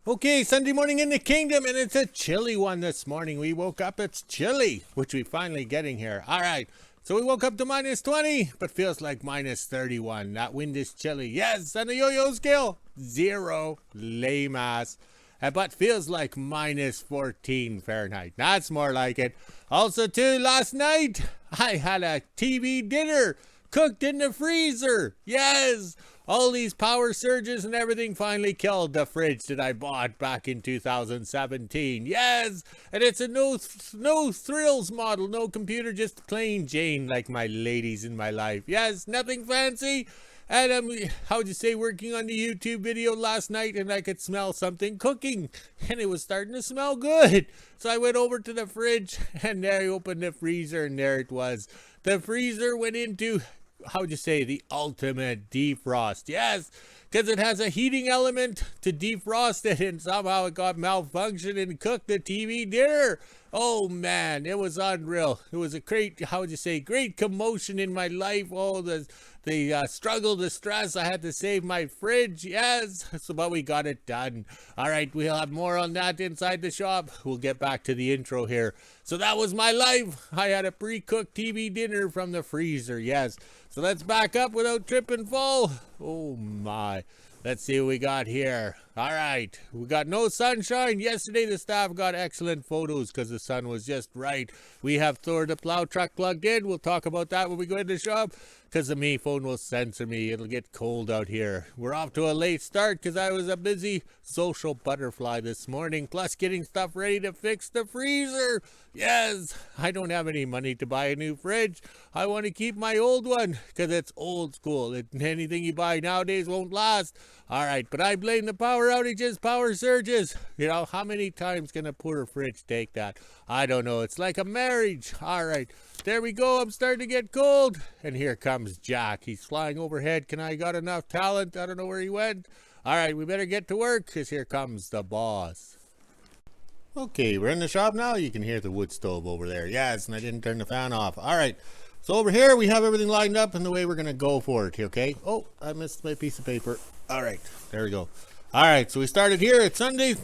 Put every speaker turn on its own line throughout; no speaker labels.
Okay, Sunday morning in the kingdom, and it's a chilly one this morning. We woke up, it's chilly, which we finally getting here. All right, so we woke up to minus 20, but feels like minus 31. That wind is chilly. Yes, and the yo-yo scale, 0, lame ass. But feels like minus 14 Fahrenheit. That's more like it. Also, too, last night, I had a TV dinner cooked in the freezer. Yes. All these power surges and everything finally killed the fridge that I bought back in 2017. Yes, and it's a no thrills model, no computer, just plain Jane like my ladies in my life. Yes, nothing fancy. And I'm, how'd you say, working on the YouTube video last night, and I could smell something cooking, and it was starting to smell good. So I went over to the fridge, and there I opened the freezer, and there it was. The freezer went into, how'd you say, the ultimate defrost. Yes, because it has a heating element to defrost it, and somehow it got malfunctioned and cooked the TV dinner. Oh man, it was unreal. It was a great, how'd you say, great commotion in my life. Oh, the struggle, the stress. I had to save my fridge. Yes, so but we got it done. All right, we'll have more on that inside the shop. We'll get back to the intro here. So that was my life. I had a pre-cooked TV dinner from the freezer. Yes. So let's back up without trip and fall. Oh my. Let's see what we got here. All right. We got no sunshine. Yesterday the staff got excellent photos because the sun was just right. We have Thor the Plow truck plugged in. We'll talk about that when we go in the shop because the me phone will censor me. It'll get cold out here. We're off to a late start because I was a busy social butterfly this morning, plus getting stuff ready to fix the freezer. Yes, I don't have any money to buy a new fridge. I want to keep my old one because it's old school. Anything you buy nowadays won't last. All right, but I blame the power outages, power surges. You know, how many times can a poor fridge take that? I don't know. It's like a marriage. All right, there we go. I'm starting to get cold. And here comes Jack. He's flying overhead. Can I got enough talent? I don't know where he went. All right, we better get to work because here comes the boss. Okay, we're in the shop now. You can hear the wood stove over there. Yes, and I didn't turn the fan off. All right, so over here we have everything lined up and the way we're going to go for it, okay? Oh, I missed my piece of paper. All right, there we go. All right, so we started here. It's Sunday.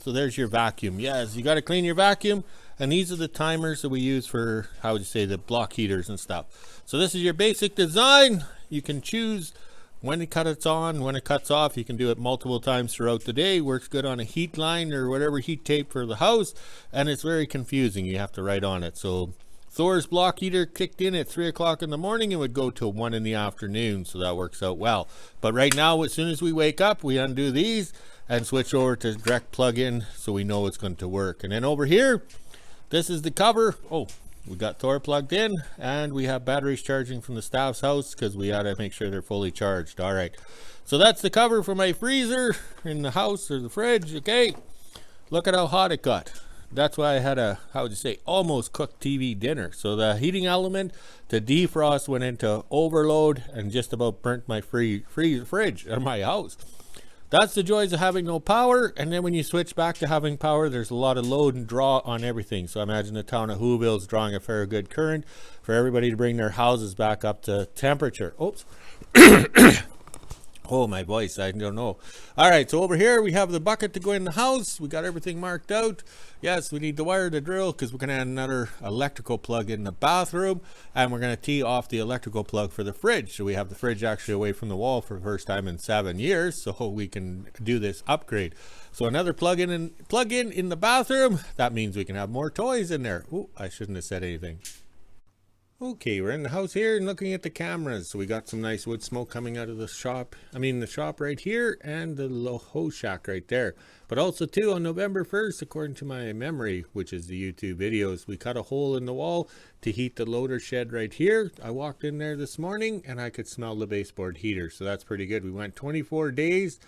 So there's your vacuum. Yes, you got to clean your vacuum. And these are the timers that we use for, how would you say, the block heaters and stuff. So this is your basic design. You can choose when to cut it on, when it cuts off. You can do it multiple times throughout the day. Works good on a heat line or whatever heat tape for the house. And it's very confusing. You have to write on it. So Thor's block heater kicked in at 3 o'clock in the morning and would go till 1 in the afternoon. So that works out well. But right now, as soon as we wake up, we undo these and switch over to direct plug-in so we know it's going to work. And then over here, this is the cover. Oh, we got Thor plugged in and we have batteries charging from the staff's house because we got to make sure they're fully charged. All right. So that's the cover for my freezer in the house or the fridge. Okay. Look at how hot it got. That's why I had a, how would you say, almost cooked TV dinner. So the heating element to defrost went into overload and just about burnt my fridge or my house. That's the joys of having no power. And then when you switch back to having power, there's a lot of load and draw on everything. So imagine the town of WHO-ville is drawing a fair good current for everybody to bring their houses back up to temperature. Oops. Oh, my voice, I don't know. All right, so over here we have the bucket to go in the house. We got everything marked out. Yes, we need the wire to drill because we're going to add another electrical plug in the bathroom. And we're going to tee off the electrical plug for the fridge. So we have the fridge actually away from the wall for the first time in 7 years. So we can do this upgrade. So another plug-in in the bathroom. That means we can have more toys in there. Ooh, I shouldn't have said anything. Okay, we're in the house here and looking at the cameras. So we got some nice wood smoke coming out of the shop. The shop right here and the hose shack right there. But also too, on November 1st, according to my memory, which is the YouTube videos, we cut a hole in the wall to heat the loader shed right here. I walked in there this morning and I could smell the baseboard heater. So that's pretty good. We went 24 days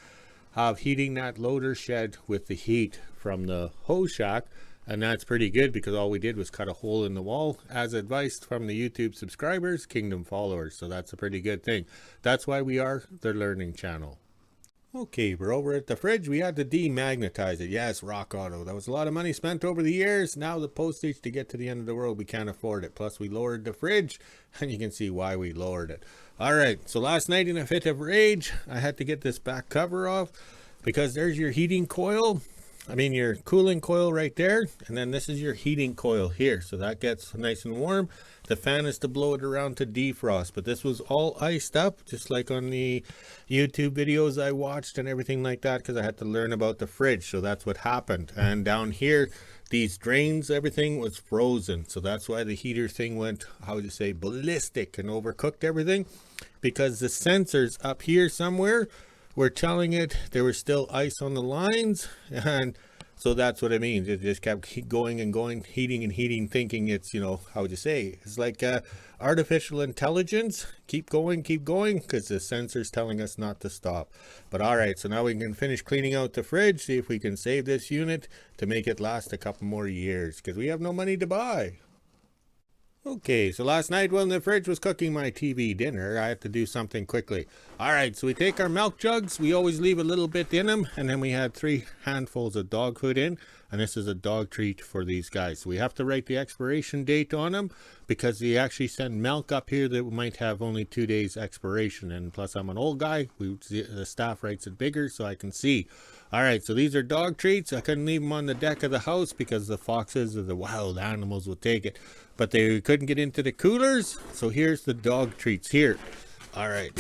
of heating that loader shed with the heat from the hose shack. And that's pretty good because all we did was cut a hole in the wall as advised from the YouTube subscribers, Kingdom followers. So that's a pretty good thing. That's why we are the learning channel. Okay, we're over at the fridge. We had to demagnetize it. Yes, Rock Auto. That was a lot of money spent over the years. Now the postage to get to the end of the world, we can't afford it. Plus we lowered the fridge and you can see why we lowered it. All right, so last night in a fit of rage, I had to get this back cover off. because there's your heating coil. I mean your cooling coil right there, and then this is your heating coil here, so that gets nice and warm. The fan is to blow it around to defrost, but this was all iced up, just like on the YouTube videos I watched and everything like that, because I had to learn about the fridge. So that's what happened. And down here, these drains, everything was frozen, so that's why the heater thing went, how would you say, ballistic, and overcooked everything, because the sensors up here somewhere were telling it there was still ice on the lines. And so that's what it means. It just kept going and going, heating and heating, thinking it's, you know, how would you say, it's like artificial intelligence. Keep going, because the sensor's telling us not to stop. But all right, so now we can finish cleaning out the fridge, see if we can save this unit to make it last a couple more years, because we have no money to buy. Okay, so last night when the fridge was cooking my TV dinner, I had to do something quickly. All right, so we take our milk jugs. We always leave a little bit in them, and then we had 3 handfuls of dog food in, and this is a dog treat for these guys. So we have to write the expiration date on them, because they actually send milk up here that might have only 2 days expiration. And plus I'm an old guy, the staff writes it bigger so I can see. All right, so these are dog treats. I couldn't leave them on the deck of the house because the foxes or the wild animals would take it, but they couldn't get into the coolers. So here's the dog treats here. All right,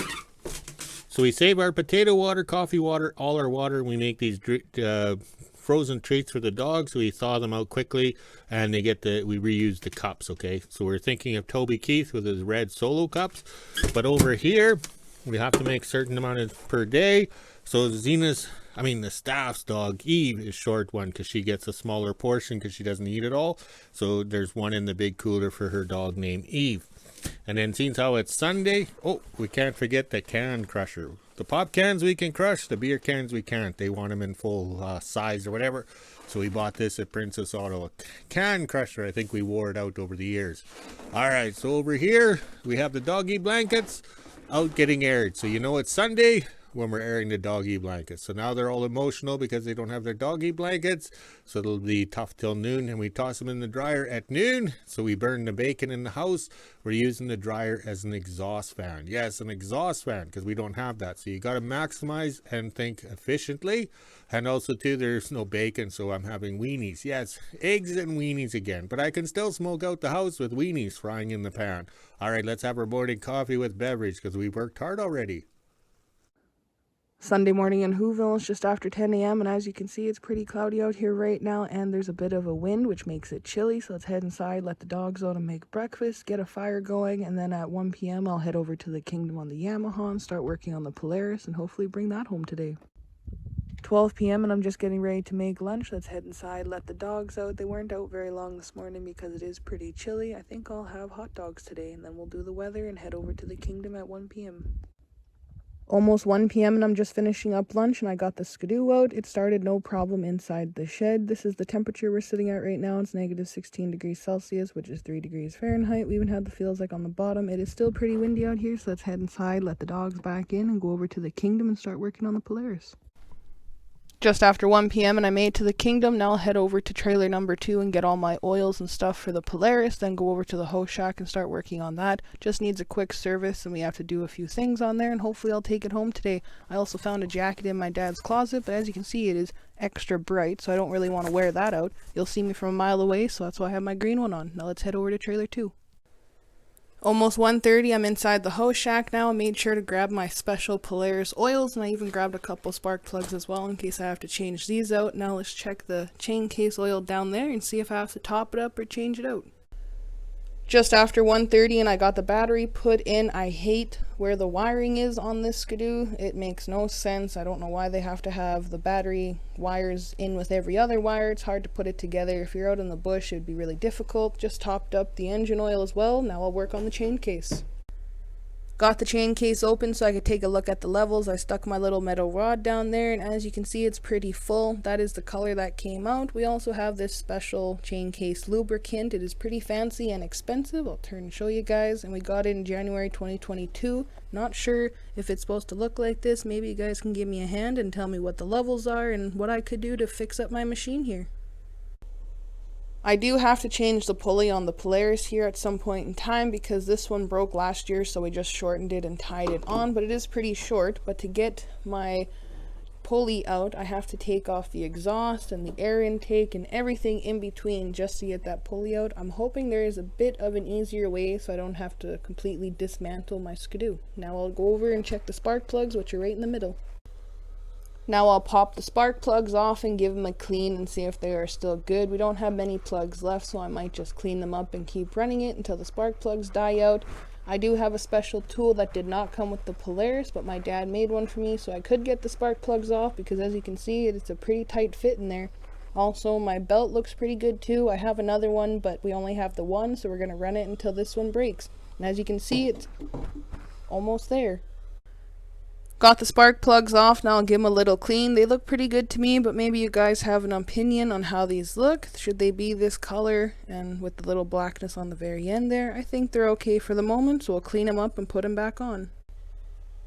so we save our potato water, coffee water, all our water, and we make these frozen treats for the dogs. We thaw them out quickly, and we reuse the cups. Okay, so we're thinking of Toby Keith with his red Solo cups, but over here we have to make a certain amount per day. So the staff's dog, Eve, is short one because she gets a smaller portion because she doesn't eat it all. So there's one in the big cooler for her dog named Eve. And then seeing how it's Sunday, we can't forget the can crusher. The pop cans we can crush, the beer cans we can't. They want them in full size or whatever. So we bought this at Princess Auto, a can crusher. I think we wore it out over the years. All right, so over here we have the doggy blankets out getting aired. So you know it's Sunday when we're airing the doggy blankets. So now they're all emotional because they don't have their doggy blankets. So it'll be tough till noon, and we toss them in the dryer at noon. So we burn the bacon in the house. We're using the dryer as an exhaust fan. Yes, an exhaust fan, because we don't have that. So you got to maximize and think efficiently. And also too, there's no bacon, so I'm having weenies. Yes, eggs and weenies again. But I can still smoke out the house with weenies frying in the pan. All right, let's have our morning coffee with beverage, because we worked hard already.
Sunday morning in WHO-ville. It's just after 10 a.m. and as you can see, it's pretty cloudy out here right now, and there's a bit of a wind which makes it chilly. So let's head inside, let the dogs out and make breakfast, get a fire going, and then at 1 p.m. I'll head over to the Kingdom on the Yamaha and start working on the Polaris and hopefully bring that home today. 12 p.m. and I'm just getting ready to make lunch. Let's head inside, let the dogs out. They weren't out very long this morning because it is pretty chilly. I think I'll have hot dogs today, and then we'll do the weather and head over to the Kingdom at 1 p.m. Almost 1 p.m. and I'm just finishing up lunch, and I got the skidoo out. It started no problem inside the shed. This is the temperature we're sitting at right now. It's negative 16 degrees Celsius, which is 3 degrees Fahrenheit. We even had the feels like on the bottom. It is still pretty windy out here, so let's head inside, let the dogs back in, and go over to the Kingdom and start working on the Polaris. Just after 1 p.m. and I made it to the Kingdom. Now I'll head over to trailer number 2 and get all my oils and stuff for the Polaris, then go over to the hose shack and start working on that. Just needs a quick service, and we have to do a few things on there, and hopefully I'll take it home today. I also found a jacket in my dad's closet, but as you can see, it is extra bright, so I don't really want to wear that out. You'll see me from a mile away, so that's why I have my green one on. Now let's head over to trailer 2. Almost 1:30, I'm inside the hose shack now. I made sure to grab my special Polaris oils, and I even grabbed a couple spark plugs as well in case I have to change these out. Now let's check the chain case oil down there and see if I have to top it up or change it out. Just after 1:30 and I got the battery put in. I hate where the wiring is on this skidoo. It makes no sense. I don't know why they have to have the battery wires in with every other wire. It's hard to put it together. If you're out in the bush, it would be really difficult. Just topped up the engine oil as well. Now I'll work on the chain case. Got the chain case open so I could take a look at the levels. I stuck my little metal rod down there, and as you can see, it's pretty full. That is the color that came out. We also have this special chain case lubricant. It is pretty fancy and expensive. I'll turn and show you guys, and we got it in January 2022. Not sure if it's supposed to look like this. Maybe you guys can give me a hand and tell me what the levels are and what I could do to fix up my machine here. I do have to change the pulley on the Polaris here at some point in time because this one broke last year, so we just shortened it and tied it on, but it is pretty short. But to get my pulley out, I have to take off the exhaust and the air intake and everything in between just to get that pulley out. I'm hoping there is a bit of an easier way so I don't have to completely dismantle my skidoo. Now I'll go over and check the spark plugs, which are right in the middle. Now I'll pop the spark plugs off and give them a clean and see if they are still good. We don't have many plugs left, so I might just clean them up and keep running it until the spark plugs die out. I do have a special tool that did not come with the Polaris, but my dad made one for me, so I could get the spark plugs off because as you can see, it's a pretty tight fit in there. Also, my belt looks pretty good too. I have another one, but we only have the one, so we're going to run it until this one breaks. And as you can see, it's almost there. Got the spark plugs off, now I'll give them a little clean. They look pretty good to me, but maybe you guys have an opinion on how these look. Should they be this color and with the little blackness on the very end there? I think they're okay for the moment, so we'll clean them up and put them back on.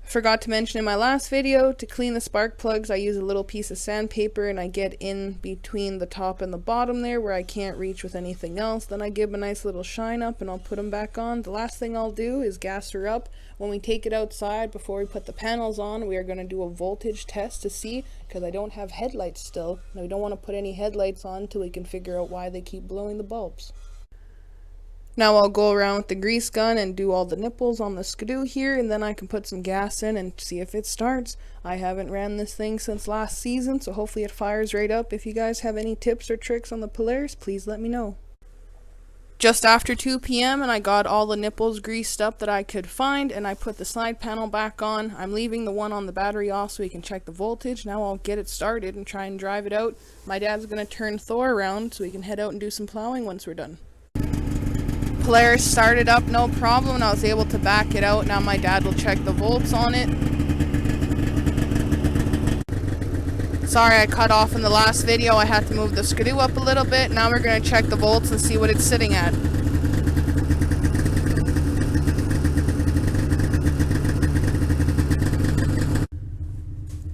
Forgot to mention in my last video, to clean the spark plugs I use a little piece of sandpaper and I get in between the top and the bottom there where I can't reach with anything else. Then I give them a nice little shine up and I'll put them back on. The last thing I'll do is gas her up. When we take it outside before we put the panels on, we are going to do a voltage test to see, because I don't have headlights still and we don't want to put any headlights on until we can figure out why they keep blowing the bulbs. Now I'll go around with the grease gun and do all the nipples on the skidoo here, and then I can put some gas in and see if it starts. I haven't ran this thing since last season, so hopefully it fires right up. If you guys have any tips or tricks on the Polaris, please let me know. Just after 2 p.m. and I got all the nipples greased up that I could find, and I put the side panel back on. I'm leaving the one on the battery off so we can check the voltage. Now I'll get it started and try and drive it out. My dad's going to turn Thor around so we can head out and do some plowing once we're done. Polaris started up no problem and I was able to back it out. Now my dad will check the volts on it. Sorry I cut off in the last video, I had to move the skidoo up a little bit. Now we're going to check the volts and see what it's sitting at.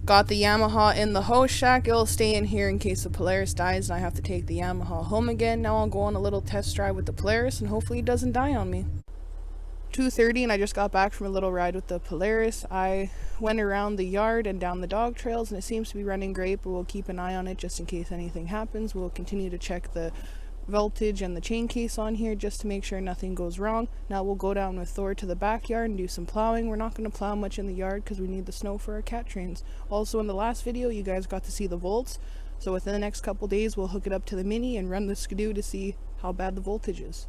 Got the Yamaha in the hose shack. It'll stay in here in case the Polaris dies and I have to take the Yamaha home again. Now I'll go on a little test drive with the Polaris and hopefully it doesn't die on me. 2:30 and I just got back from a little ride with the Polaris. I went around the yard and down the dog trails and it seems to be running great, but we'll keep an eye on it just in case anything happens. We'll continue to check the voltage and the chain case on here just to make sure nothing goes wrong. Now we'll go down with Thor to the backyard and do some plowing. We're not going to plow much in the yard because we need the snow for our cat trains. Also in the last video you guys got to see the volts, so within the next couple days we'll hook it up to the Mini and run the skidoo to see how bad the voltage is.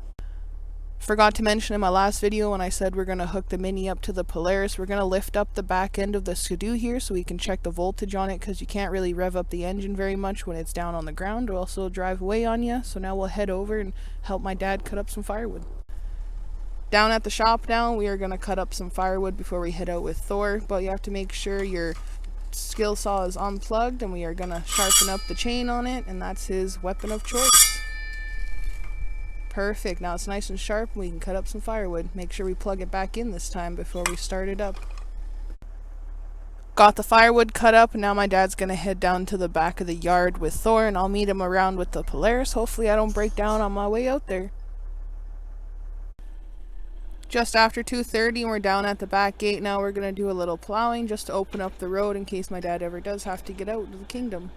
Forgot to mention in my last video when I said we're going to hook the Mini up to the Polaris, we're going to lift up the back end of the skidoo here so we can check the voltage on it, because you can't really rev up the engine very much when it's down on the ground or else it'll drive away on you. So now we'll head over and help my dad cut up some firewood. Down at the shop now, we are going to cut up some firewood before we head out with Thor, but you have to make sure your skill saw is unplugged, and we are going to sharpen up the chain on it, and that's his weapon of choice. Perfect, now it's nice and sharp and we can cut up some firewood. Make sure we plug it back in this time before we start it up. Got the firewood cut up and now my dad's gonna head down to the back of the yard with Thor and I'll meet him around with the Polaris. Hopefully I don't break down on my way out there. Just after 2:30 and we're down at the back gate now. We're gonna do a little plowing just to open up the road in case my dad ever does have to get out of the kingdom.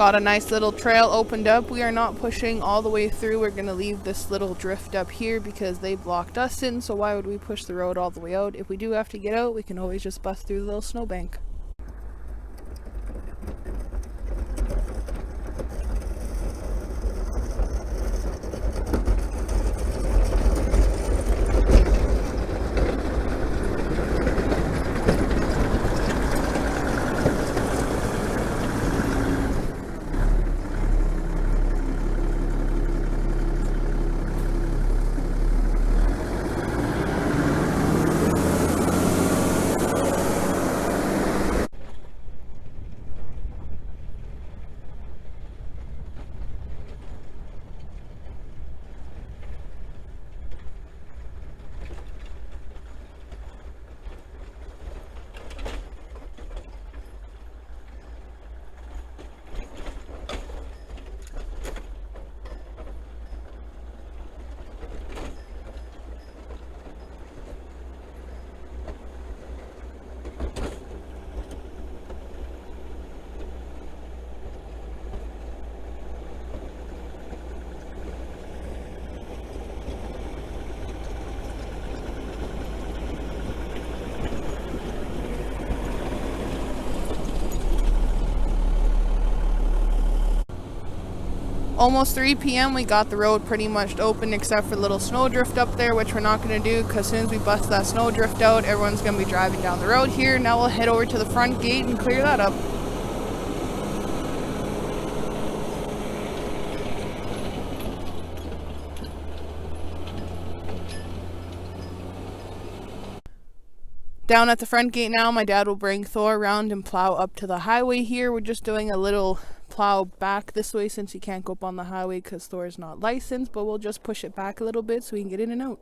Got a nice little trail opened up. We are not pushing all the way through. We're going to leave this little drift up here because they blocked us in, so why would we push the road all the way out? If we do have to get out, we can always just bust through the little snowbank. Almost 3 p.m. we got the road pretty much open except for little snowdrift up there, which we're not going to do because as soon as we bust that snowdrift out, everyone's going to be driving down the road here. Now we'll head over to the front gate and clear that up. Down at the front gate now, my dad will bring Thor around and plow up to the highway here. We're just doing a little plow back this way since he can't go up on the highway because Thor is not licensed, but we'll just push it back a little bit so we can get in and out.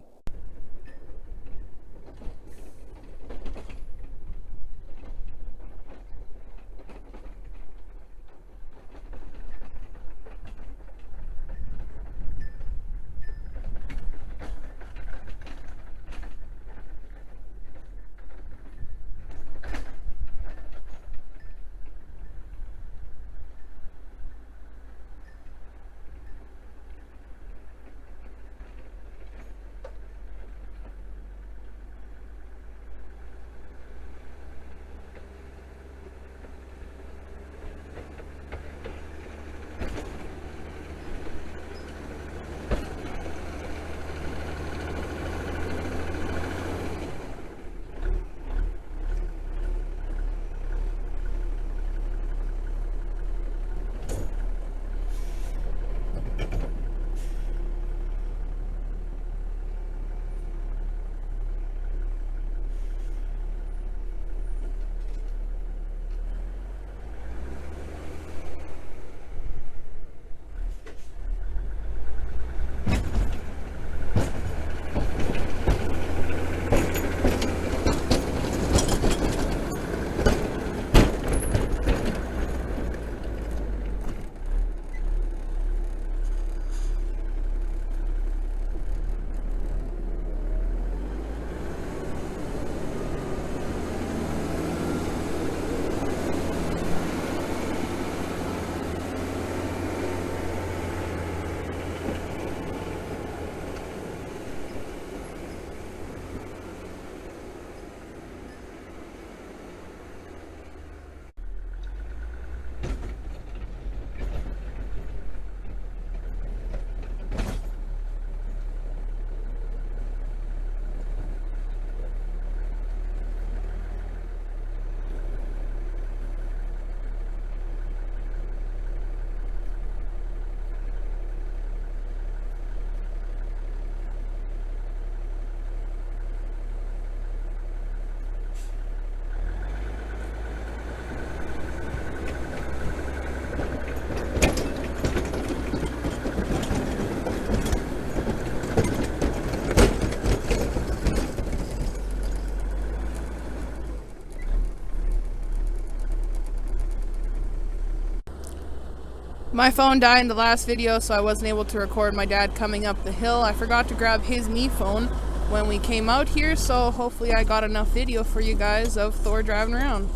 My phone died in the last video, so I wasn't able to record my dad coming up the hill. I forgot to grab his me phone when we came out here, so hopefully I got enough video for you guys of Thor driving around.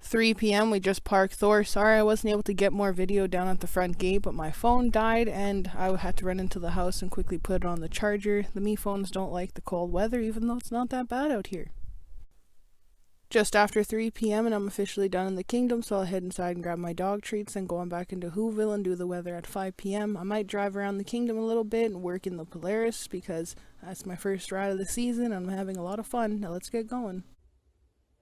3 p.m. we just parked Thor. Sorry I wasn't able to get more video down at the front gate, but my phone died and I had to run into the house and quickly put it on the charger. The Me phones don't like the cold weather, even though it's not that bad out here. Just after 3 p.m. and I'm officially done in the kingdom, so I'll head inside and grab my dog treats and go on back into WHO-ville and do the weather at 5 p.m. I might drive around the kingdom a little bit and work in the Polaris because that's my first ride of the season and I'm having a lot of fun. Now let's get going.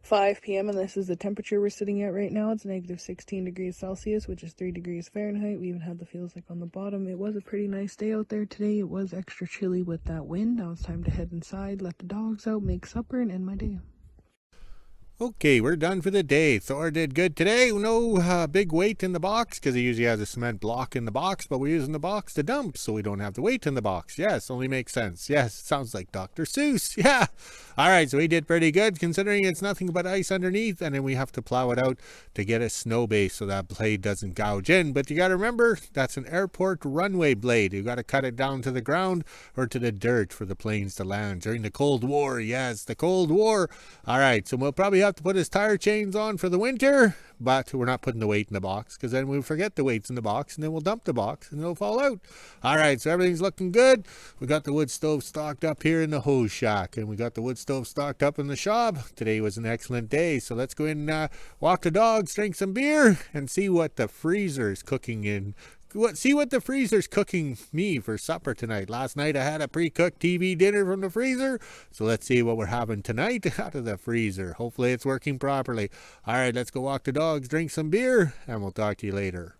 5 p.m. and this is the temperature we're sitting at right now. It's negative 16 degrees Celsius, which is 3 degrees Fahrenheit. We even had the feels like on the bottom. It was a pretty nice day out there today. It was extra chilly with that wind. Now it's time to head inside, let the dogs out, make supper, and end my day.
Okay, we're done for the day. Thor did good today. No big weight in the box because he usually has a cement block in the box, but we're using the box to dump so we don't have the weight in the box. Yes, only makes sense. Yes, sounds like Dr. Seuss. Yeah. All right, so he did pretty good considering it's nothing but ice underneath, and then we have to plow it out to get a snow base so that blade doesn't gouge in. But you got to remember, that's an airport runway blade. You got to cut it down to the ground or to the dirt for the planes to land during the Cold War. Yes, the Cold War. All right, so we'll probably have to put his tire chains on for the winter, but we're not putting the weight in the box because then we'll forget the weight's in the box and then we'll dump the box and it'll fall out. All right, so everything's looking good. We got the wood stove stocked up here in the hose shack and we got the wood stove stocked up in the shop. Today was an excellent day, so let's go in and walk the dogs, drink some beer, and see what the freezer is cooking in. See what the freezer's cooking me for supper tonight. Last night I had a pre-cooked TV dinner from the freezer, so let's see what we're having tonight out of the freezer. Hopefully it's working properly. All right, let's go walk the dogs, drink some beer, and we'll talk to you later.